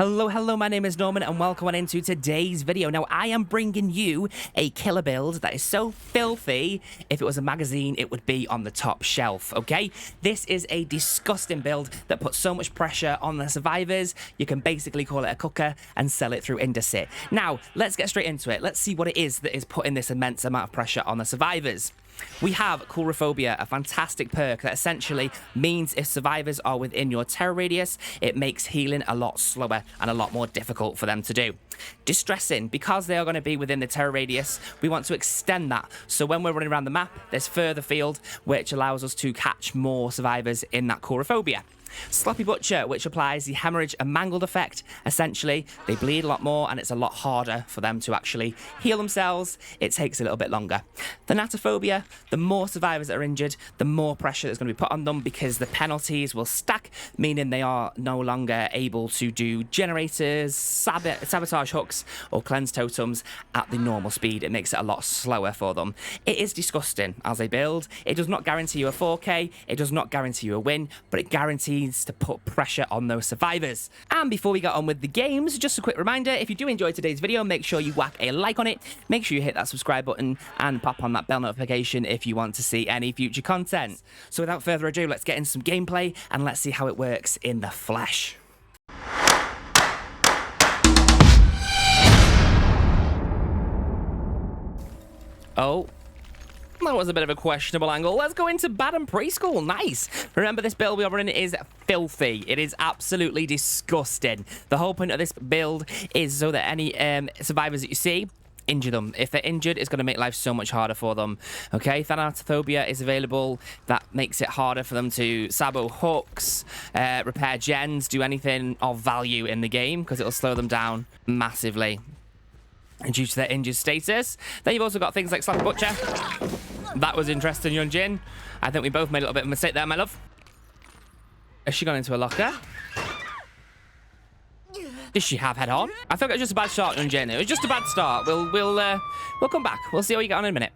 Hello, my name is Norman and welcome on into today's video. Now, I am bringing you a killer build that is so filthy, if it was a magazine, it would be on the top shelf, okay? This is a disgusting build that puts so much pressure on the survivors, you can basically call it a cooker and sell it through Indesit. Now, let's get straight into it. Let's see what it is that is putting this immense amount of pressure on the survivors. We have Coulrophobia, a fantastic perk that essentially means if survivors are within your terror radius, it makes healing a lot slower and a lot more difficult for them to do. Distressing, because they are going to be within the terror radius, we want to extend that. So when we're running around the map, there's further field, which allows us to catch more survivors in that Coulrophobia. Sloppy Butcher, which applies the hemorrhage and mangled effect. Essentially, they bleed a lot more and it's a lot harder for them to actually heal themselves. It takes a little bit longer. Thanatophobia, the more survivors that are injured, the more pressure that's going to be put on them because the penalties will stack, meaning they are no longer able to do generators, sabotage hooks, or cleanse totems at the normal speed. It makes it a lot slower for them. It is disgusting as they build. It does not guarantee you a 4K, it does not guarantee you a win, but it guarantees to put pressure on those survivors. And before we get on with the games, just a quick reminder, if you do enjoy today's video, make sure you whack a like on it, make sure you hit that subscribe button and pop on that bell notification if you want to see any future content. So without further ado, let's get into some gameplay and let's see how it works in the flesh. Oh, that was a bit of a questionable angle. Let's go into Bad and Preschool. Nice. Remember, this build we are running is filthy. It is absolutely disgusting. The whole point of this build is so that any survivors that you see, injure them. If they're injured, it's going to make life so much harder for them. Okay, Thanatophobia is available. That makes it harder for them to sabo hooks, repair gens, do anything of value in the game because it'll slow them down massively. And due to their injured status. Then you've also got things like Sloppy Butcher. That was interesting, Yunjin. I think we both made a little bit of a mistake there, my love. Has she gone into a locker? Does she have head on? I thought it was just a bad start, Yunjin. It was just a bad start. We'll come back. We'll see how you get on in a minute.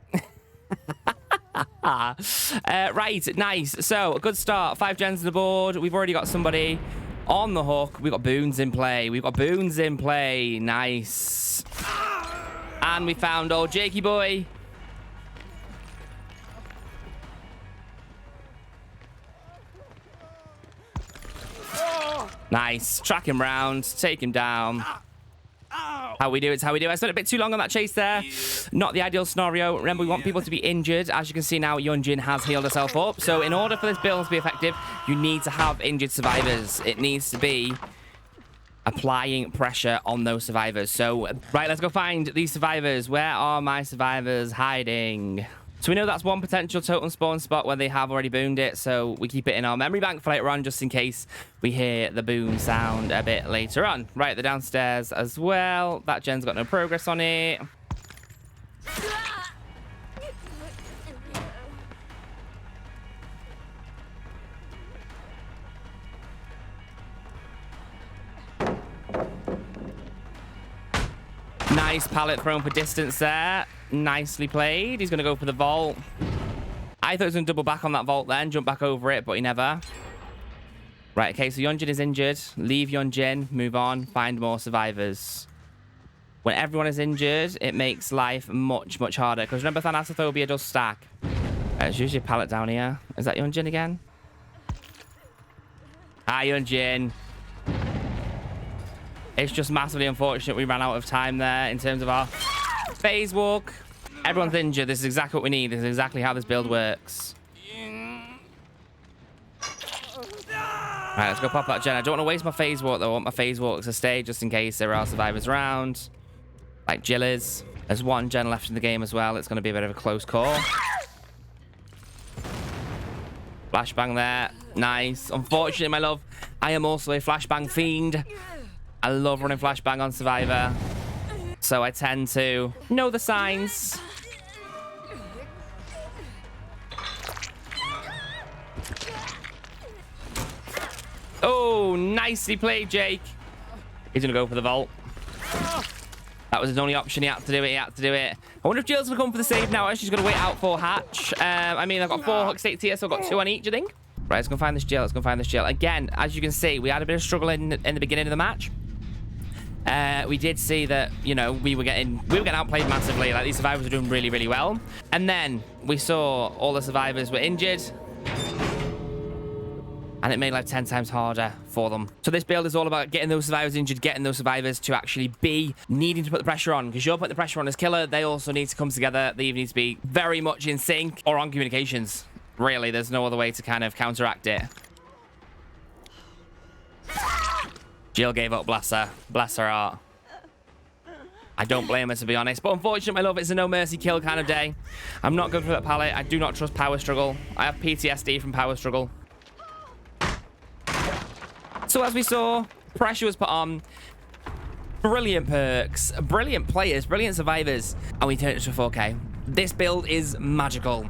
Right, nice. So, a good start. 5 gens on the board. We've already got somebody on the hook. We've got Boons in play. Nice. And we found old Jakey boy. Nice. Track him round. Take him down. How we do it. I spent a bit too long on that chase there. Not the ideal scenario. Remember, we want people to be injured. As you can see now, Yunjin has healed herself up. So in order for this build to be effective, you need to have injured survivors. It needs to be applying pressure on those survivors. So, right, let's go find these survivors. Where are my survivors hiding? So we know that's one potential totem spawn spot where they have already boomed it, so we keep it in our memory bank for later on, just in case we hear the boom sound a bit later on. Right, they're downstairs as well. That gen's got no progress on it. Nice pallet thrown for distance there. Nicely played. He's going to go for the vault. I thought he was going to double back on that vault then, jump back over it, but he never. Right, okay, so Yunjin is injured. Leave Yunjin, move on, find more survivors. When everyone is injured, it makes life much, much harder. Because remember, Thanatophobia does stack. There's usually a pallet down here. Is that Yunjin again? Hi, Yunjin. It's just massively unfortunate we ran out of time there in terms of our phase walk. Everyone's injured. This is exactly what we need. This is exactly how this build works. Right, let's go pop that gen. I don't want to waste my phase walk, though. I want my phase walk to stay just in case there are survivors around. Like Jillies. There's one gen left in the game as well. It's going to be a bit of a close call. Flashbang there. Nice. Unfortunately, my love, I am also a flashbang fiend. I love running flashbang on Survivor. So I tend to know the signs. Oh, nicely played, Jake. He's going to go for the vault. That was his only option. He had to do it. I wonder if Jill's going to come for the save now. She's going to wait out for Hatch. I mean, I've got 4 hook states here, so I've got 2 on each, I think. Right, let's go find this Jill. Again, as you can see, we had a bit of struggle in the beginning of the match. We did see that, you know, we were getting outplayed massively. Like, these survivors were doing really, really well. And then we saw all the survivors were injured. And it made life 10 times harder for them. So this build is all about getting those survivors injured, getting those survivors to actually be needing to put the pressure on. Because you're putting the pressure on as killer, they also need to come together. They even need to be very much in sync or on communications. Really, there's no other way to kind of counteract it. Jill gave up, bless her. Bless her heart. I don't blame her, to be honest. But unfortunately, my love, it's a no mercy kill kind of day. I'm not good for that pallet. I do not trust power struggle. I have PTSD from power struggle. So as we saw, pressure was put on. Brilliant perks, brilliant players, brilliant survivors. And we turned it to 4K. This build is magical.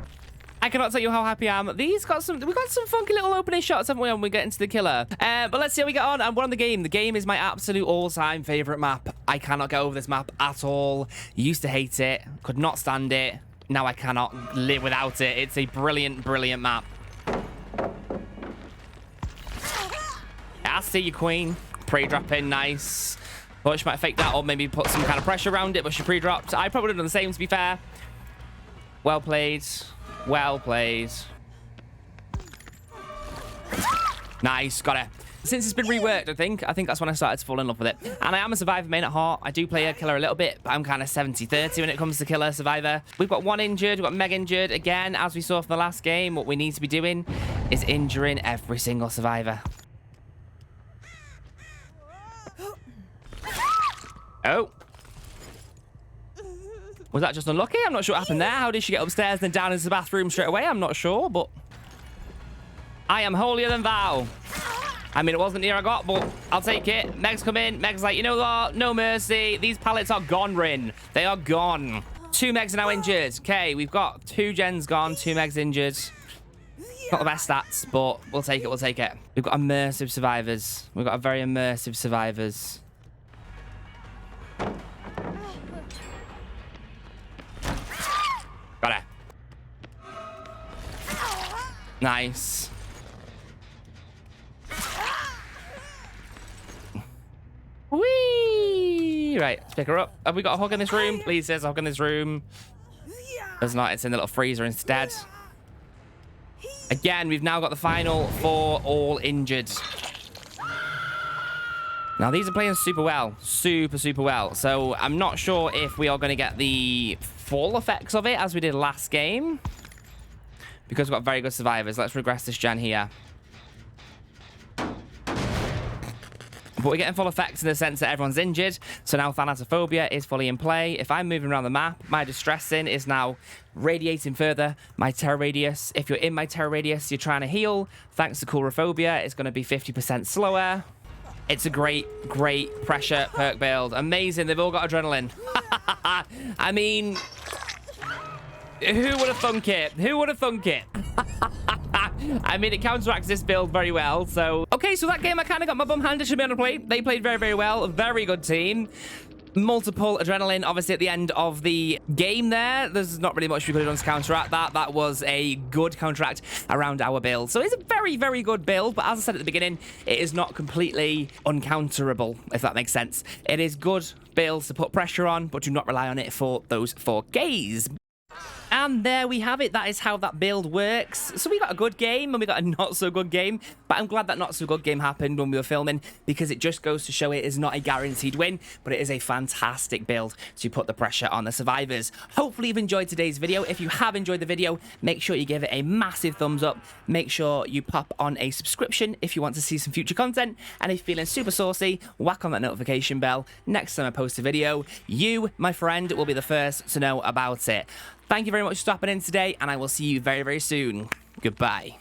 I cannot tell you how happy I am. We've got some funky little opening shots, haven't we, when we get into the killer? But let's see how we get on. And we're on the game. The game is my absolute all-time favorite map. I cannot get over this map at all. Used to hate it. Could not stand it. Now I cannot live without it. It's a brilliant, brilliant map. I see you, queen. Pre-drop in, nice. Thought she might fake that or maybe put some kind of pressure around it, but she pre-dropped. I probably would have done the same, to be fair. Well played. Well played. Nice, got it. Since it's been reworked, I think that's when I started to fall in love with it. And I am a survivor main at heart. I do play a killer a little bit, but I'm kind of 70-30 when it comes to killer survivor. We've got one injured, we've got Meg injured. Again, as we saw from the last game, what we need to be doing is injuring every single survivor. Oh. Was that just unlucky? I'm not sure what happened there. How did she get upstairs and then down into the bathroom straight away? I'm not sure, but I am holier than thou. I mean, it wasn't near I got, but I'll take it. Meg's come in. Meg's like, you know what? No mercy. These pallets are gone, Rin. They are gone. 2 Megs are now injured. Okay, we've got 2 gens gone, 2 Megs injured. Not the best stats, but we'll take it. We'll take it. We've got immersive survivors. We've got a very immersive survivors. Got it. Nice. Whee! Right, let's pick her up. Have we got a hug in this room? Please, there's a hug in this room. There's not. It's in the little freezer instead. Again, we've now got the final 4 all injured. Now, these are playing super well. Super, super well. So, I'm not sure if we are going to get the full effects of it as we did last game. Because we've got very good survivors. Let's regress this gen here. But we're getting full effects in the sense that everyone's injured. So now Thanatophobia is fully in play. If I'm moving around the map, my distressing is now radiating further. My terror radius, if you're in my terror radius, you're trying to heal. Thanks to Coulrophobia, it's going to be 50% slower. It's a great, great pressure perk build. Amazing. They've all got adrenaline. I mean, who would have thunk it? Who would have thunk it? I mean, it counteracts this build very well. So, okay, so that game, I kind of got my bum handed to me on the plate. They played very, very well. A very good team. Multiple adrenaline, obviously, at the end of the game there. There's not really much we could have done to counteract that. That was a good counteract around our build. So it's a very, very good build. But as I said at the beginning, it is not completely uncounterable, if that makes sense. It is good builds to put pressure on, but do not rely on it for those 4Ks. And there we have it. That is how that build works. So we got a good game and we got a not so good game. But I'm glad that not so good game happened when we were filming, because it just goes to show it is not a guaranteed win, but it is a fantastic build to put the pressure on the survivors. Hopefully you've enjoyed today's video. If you have enjoyed the video, make sure you give it a massive thumbs up. Make sure you pop on a subscription if you want to see some future content. And if you're feeling super saucy, whack on that notification bell. Next time I post a video, you, my friend, will be the first to know about it. Thank you very much for stopping in today, and I will see you very, very soon. Goodbye.